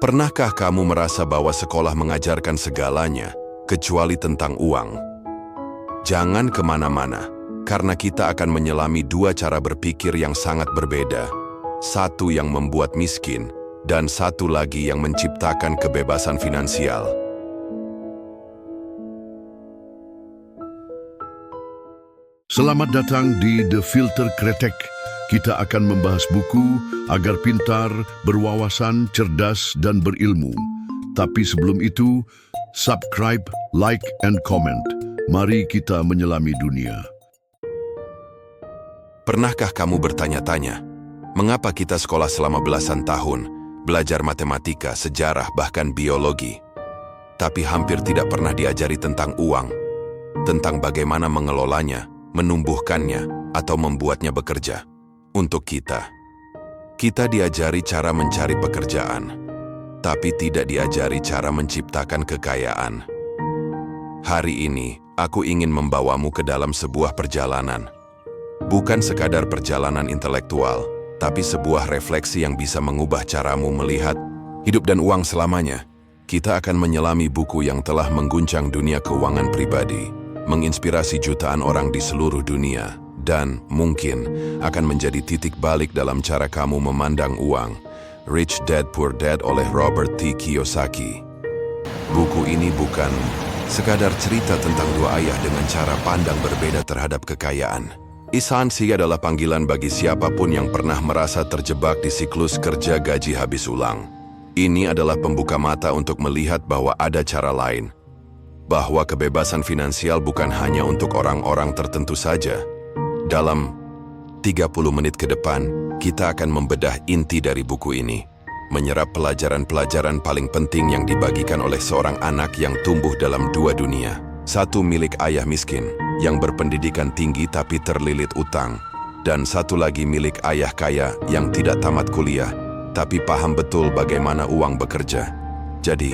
Pernahkah kamu merasa bahwa sekolah mengajarkan segalanya, kecuali tentang uang? Jangan kemana-mana, karena kita akan menyelami dua cara berpikir yang sangat berbeda. Satu yang membuat miskin, dan satu lagi yang menciptakan kebebasan finansial. Selamat datang di The Filter Kretek. Kita akan membahas buku agar pintar, berwawasan, cerdas, dan berilmu. Tapi sebelum itu, subscribe, like, and comment. Mari kita menyelami dunia. Pernahkah kamu bertanya-tanya, mengapa kita sekolah selama belasan tahun, belajar matematika, sejarah, bahkan biologi, tapi hampir tidak pernah diajari tentang uang, tentang bagaimana mengelolanya, menumbuhkannya, atau membuatnya bekerja? Untuk kita diajari cara mencari pekerjaan, tapi tidak diajari cara menciptakan kekayaan. Hari ini, aku ingin membawamu ke dalam sebuah perjalanan. Bukan sekadar perjalanan intelektual, tapi sebuah refleksi yang bisa mengubah caramu melihat hidup dan uang selamanya. Kita akan menyelami buku yang telah mengguncang dunia keuangan pribadi, menginspirasi jutaan orang di seluruh dunia, dan mungkin akan menjadi titik balik dalam cara kamu memandang uang. Rich Dad Poor Dad oleh Robert T. Kiyosaki. Buku ini bukan sekadar cerita tentang dua ayah dengan cara pandang berbeda terhadap kekayaan. Isansi adalah panggilan bagi siapapun yang pernah merasa terjebak di siklus kerja gaji habis ulang. Ini adalah pembuka mata untuk melihat bahwa ada cara lain. Bahwa kebebasan finansial bukan hanya untuk orang-orang tertentu saja. Dalam 30 menit ke depan, kita akan membedah inti dari buku ini. Menyerap pelajaran-pelajaran paling penting yang dibagikan oleh seorang anak yang tumbuh dalam dua dunia. Satu milik ayah miskin, yang berpendidikan tinggi tapi terlilit utang. Dan satu lagi milik ayah kaya yang tidak tamat kuliah, tapi paham betul bagaimana uang bekerja. Jadi,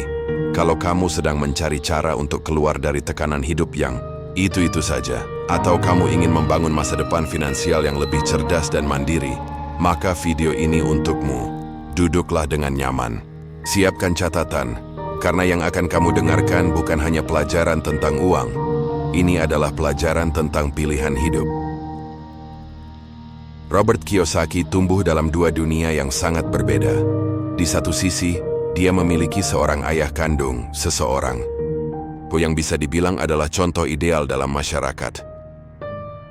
kalau kamu sedang mencari cara untuk keluar dari tekanan hidup yang itu saja, atau kamu ingin membangun masa depan finansial yang lebih cerdas dan mandiri, maka video ini untukmu. Duduklah dengan nyaman. Siapkan catatan, karena yang akan kamu dengarkan bukan hanya pelajaran tentang uang. Ini adalah pelajaran tentang pilihan hidup. Robert Kiyosaki tumbuh dalam dua dunia yang sangat berbeda. Di satu sisi, dia memiliki seorang ayah kandung, seseorang yang bisa dibilang adalah contoh ideal dalam masyarakat.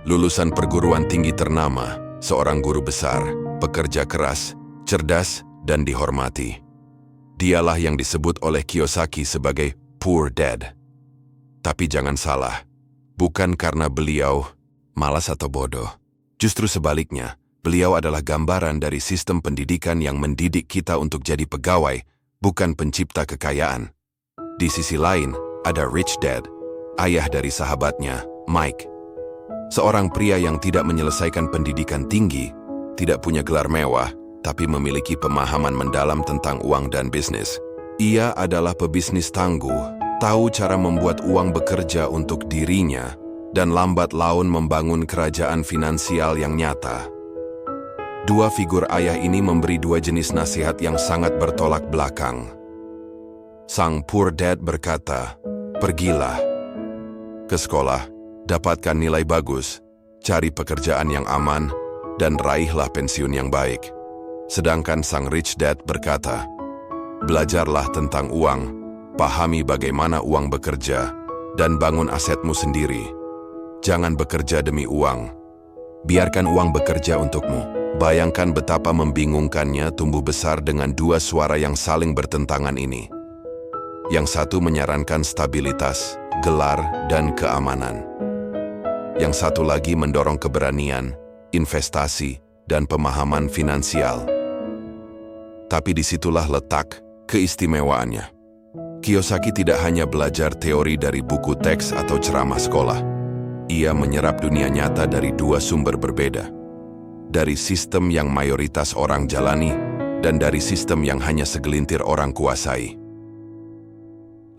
Lulusan perguruan tinggi ternama, seorang guru besar, pekerja keras, cerdas, dan dihormati. Dialah yang disebut oleh Kiyosaki sebagai Poor Dad. Tapi jangan salah, bukan karena beliau malas atau bodoh. Justru sebaliknya, beliau adalah gambaran dari sistem pendidikan yang mendidik kita untuk jadi pegawai, bukan pencipta kekayaan. Di sisi lain, ada Rich Dad, ayah dari sahabatnya, Mike. Seorang pria yang tidak menyelesaikan pendidikan tinggi, tidak punya gelar mewah, tapi memiliki pemahaman mendalam tentang uang dan bisnis. Ia adalah pebisnis tangguh, tahu cara membuat uang bekerja untuk dirinya, dan lambat laun membangun kerajaan finansial yang nyata. Dua figur ayah ini memberi dua jenis nasihat yang sangat bertolak belakang. Sang Poor Dad berkata, "Pergilah ke sekolah, dapatkan nilai bagus, cari pekerjaan yang aman, dan raihlah pensiun yang baik." Sedangkan sang Rich Dad berkata, "Belajarlah tentang uang, pahami bagaimana uang bekerja, dan bangun asetmu sendiri. Jangan bekerja demi uang. Biarkan uang bekerja untukmu." Bayangkan betapa membingungkannya tumbuh besar dengan dua suara yang saling bertentangan ini. Yang satu menyarankan stabilitas, gelar, dan keamanan. Yang satu lagi mendorong keberanian, investasi, dan pemahaman finansial. Tapi disitulah letak keistimewaannya. Kiyosaki tidak hanya belajar teori dari buku teks atau ceramah sekolah. Ia menyerap dunia nyata dari dua sumber berbeda. Dari sistem yang mayoritas orang jalani, dan dari sistem yang hanya segelintir orang kuasai.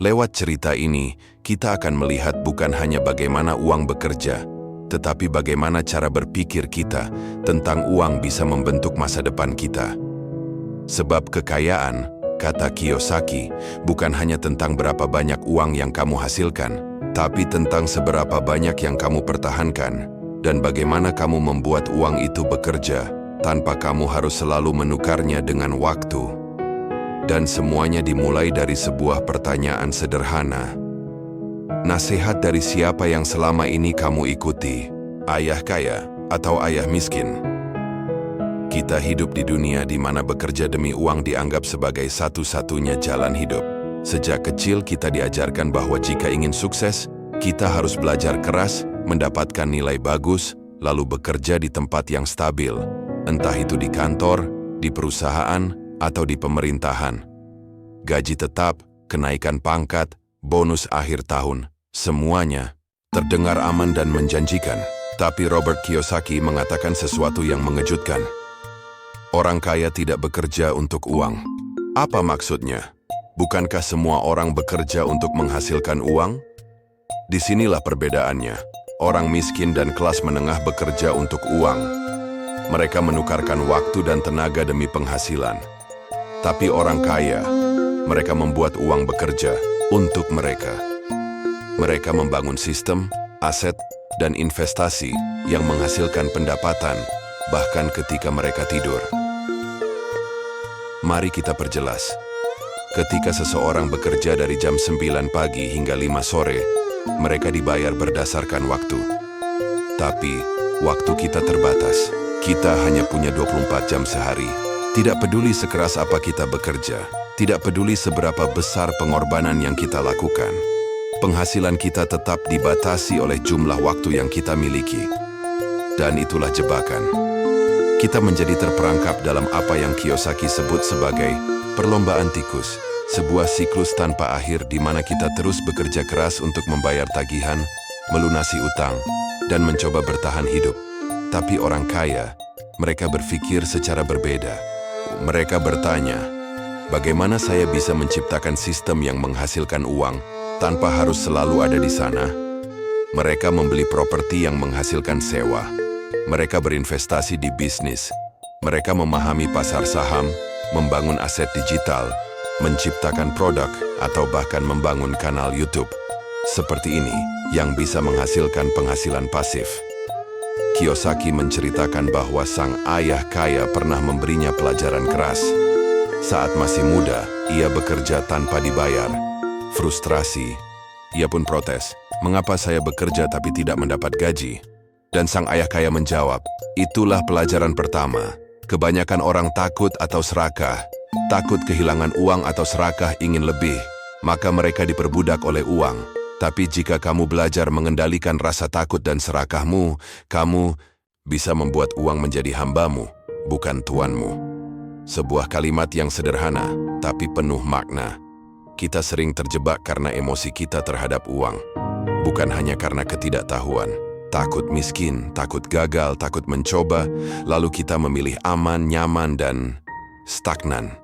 Lewat cerita ini, kita akan melihat bukan hanya bagaimana uang bekerja, tetapi bagaimana cara berpikir kita tentang uang bisa membentuk masa depan kita. Sebab kekayaan Kata Kiyosaki, bukan hanya tentang berapa banyak uang yang kamu hasilkan, tapi tentang seberapa banyak yang kamu pertahankan, dan bagaimana kamu membuat uang itu bekerja, tanpa kamu harus selalu menukarnya dengan waktu. Dan semuanya dimulai dari sebuah pertanyaan sederhana. Nasihat dari siapa yang selama ini kamu ikuti? Ayah kaya atau ayah miskin? Kita hidup di dunia di mana bekerja demi uang dianggap sebagai satu-satunya jalan hidup. Sejak kecil kita diajarkan bahwa jika ingin sukses, kita harus belajar keras, mendapatkan nilai bagus, lalu bekerja di tempat yang stabil, entah itu di kantor, di perusahaan, atau di pemerintahan. Gaji tetap, kenaikan pangkat, bonus akhir tahun, semuanya terdengar aman dan menjanjikan. Tapi Robert Kiyosaki mengatakan sesuatu yang mengejutkan. Orang kaya tidak bekerja untuk uang. Apa maksudnya? Bukankah semua orang bekerja untuk menghasilkan uang? Disinilah perbedaannya. Orang miskin dan kelas menengah bekerja untuk uang. Mereka menukarkan waktu dan tenaga demi penghasilan. Tapi orang kaya, mereka membuat uang bekerja untuk mereka. Mereka membangun sistem, aset, dan investasi yang menghasilkan pendapatan, bahkan ketika mereka tidur. Mari kita perjelas. Ketika seseorang bekerja dari jam 9 pagi hingga 5 sore, mereka dibayar berdasarkan waktu. Tapi, waktu kita terbatas. Kita hanya punya 24 jam sehari. Tidak peduli sekeras apa kita bekerja, tidak peduli seberapa besar pengorbanan yang kita lakukan. Penghasilan kita tetap dibatasi oleh jumlah waktu yang kita miliki. Dan itulah jebakan. Kita menjadi terperangkap dalam apa yang Kiyosaki sebut sebagai perlombaan tikus, sebuah siklus tanpa akhir di mana kita terus bekerja keras untuk membayar tagihan, melunasi utang, dan mencoba bertahan hidup. Tapi orang kaya, mereka berpikir secara berbeda. Mereka bertanya, bagaimana saya bisa menciptakan sistem yang menghasilkan uang tanpa harus selalu ada di sana? Mereka membeli properti yang menghasilkan sewa. Mereka berinvestasi di bisnis. Mereka memahami pasar saham, membangun aset digital, menciptakan produk, atau bahkan membangun kanal YouTube. Seperti ini, yang bisa menghasilkan penghasilan pasif. Kiyosaki menceritakan bahwa sang ayah kaya pernah memberinya pelajaran keras. Saat masih muda, ia bekerja tanpa dibayar. Frustrasi. Ia pun protes, "Mengapa saya bekerja tapi tidak mendapat gaji?" Dan sang ayah kaya menjawab, "Itulah pelajaran pertama. Kebanyakan orang takut atau serakah. Takut kehilangan uang atau serakah ingin lebih. Maka mereka diperbudak oleh uang. Tapi jika kamu belajar mengendalikan rasa takut dan serakahmu, kamu bisa membuat uang menjadi hambamu, bukan tuanmu." Sebuah kalimat yang sederhana, tapi penuh makna. Kita sering terjebak karena emosi kita terhadap uang. Bukan hanya karena ketidaktahuan. Takut miskin, takut gagal, takut mencoba, lalu kita memilih aman, nyaman, dan stagnan.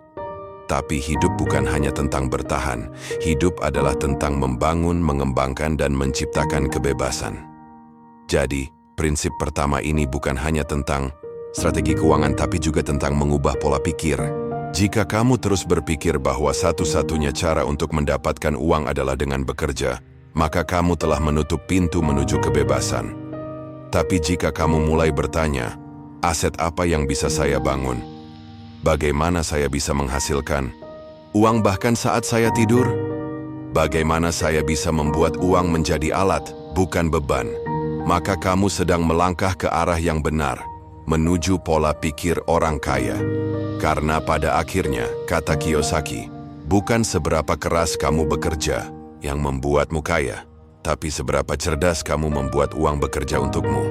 Tapi hidup bukan hanya tentang bertahan. Hidup adalah tentang membangun, mengembangkan, dan menciptakan kebebasan. Jadi, prinsip pertama ini bukan hanya tentang strategi keuangan, tapi juga tentang mengubah pola pikir. Jika kamu terus berpikir bahwa satu-satunya cara untuk mendapatkan uang adalah dengan bekerja, maka kamu telah menutup pintu menuju kebebasan. Tapi jika kamu mulai bertanya, aset apa yang bisa saya bangun? Bagaimana saya bisa menghasilkan uang bahkan saat saya tidur? Bagaimana saya bisa membuat uang menjadi alat, bukan beban? Maka kamu sedang melangkah ke arah yang benar, menuju pola pikir orang kaya. Karena pada akhirnya, kata Kiyosaki, bukan seberapa keras kamu bekerja yang membuatmu kaya, tapi seberapa cerdas kamu membuat uang bekerja untukmu.